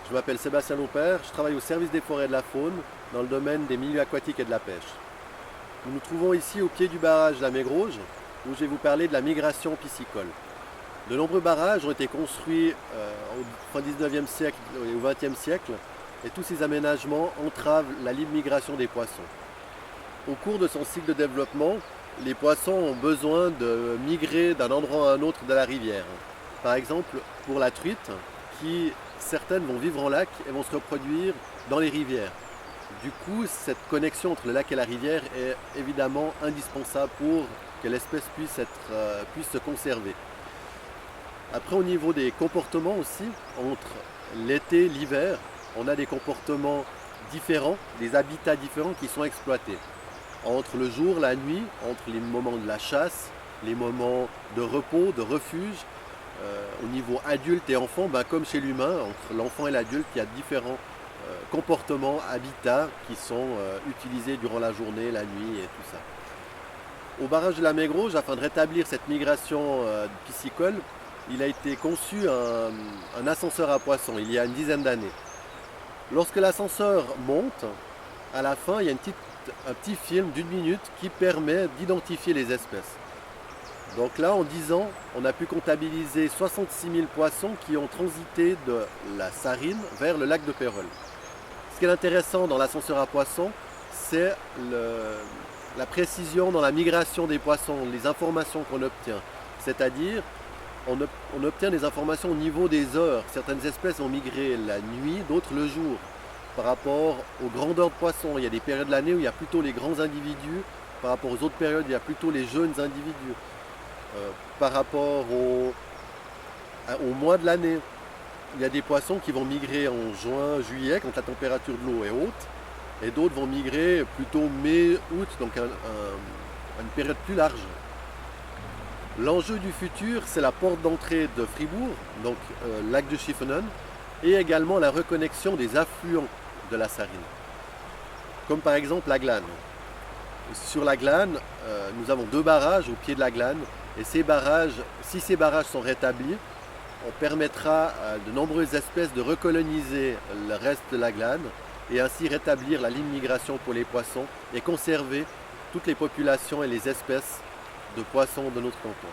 Je m'appelle Sébastien Lompère, je travaille au service des forêts et de la faune dans le domaine des milieux aquatiques et de la pêche. Nous nous trouvons ici au pied du barrage La Mégrouge où je vais vous parler de la migration piscicole. De nombreux barrages ont été construits au fin 19e siècle et au 20e siècle et tous ces aménagements entravent la libre migration des poissons. Au cours de son cycle de développement, les poissons ont besoin de migrer d'un endroit à un autre de la rivière. Par exemple, pour la truite, certaines vont vivre en lac et vont se reproduire dans les rivières. Du coup, cette connexion entre le lac et la rivière est évidemment indispensable pour que l'espèce puisse se conserver. Après, au niveau des comportements aussi, entre l'été et l'hiver, on a des comportements différents, des habitats différents qui sont exploités. Entre le jour, la nuit, entre les moments de la chasse, les moments de repos, de refuge, au niveau adulte et enfant, comme chez l'humain, entre l'enfant et l'adulte, il y a différents comportements, habitats qui sont utilisés durant la journée, la nuit et tout ça. Au barrage de la Mégrouge, afin de rétablir cette migration piscicole, il a été conçu un ascenseur à poissons il y a une dizaine d'années. Lorsque l'ascenseur monte, à la fin, il y a un petit film d'une minute qui permet d'identifier les espèces. Donc là, en 10 ans, on a pu comptabiliser 66 000 poissons qui ont transité de la Sarine vers le lac de Pérols. Ce qui est intéressant dans l'ascenseur à poissons, c'est la précision dans la migration des poissons, les informations qu'on obtient. C'est-à-dire, on obtient des informations au niveau des heures. Certaines espèces vont migrer la nuit, d'autres le jour. Par rapport aux grandeurs de poissons, il y a des périodes de l'année où il y a plutôt les grands individus. Par rapport aux autres périodes, il y a plutôt les jeunes individus. Par rapport au mois de l'année, il y a des poissons qui vont migrer en juin, juillet, quand la température de l'eau est haute, et d'autres vont migrer plutôt mai, août, donc une période plus large. L'enjeu du futur, c'est la porte d'entrée de Fribourg, donc lac de Schiffenen, et également la reconnexion des affluents de la Sarine, comme par exemple la Glane. Sur la Glane, nous avons 2 barrages au pied de la Glane, et si ces barrages sont rétablis, on permettra à de nombreuses espèces de recoloniser le reste de la Glane et ainsi rétablir la ligne migration pour les poissons et conserver toutes les populations et les espèces de poissons de notre canton.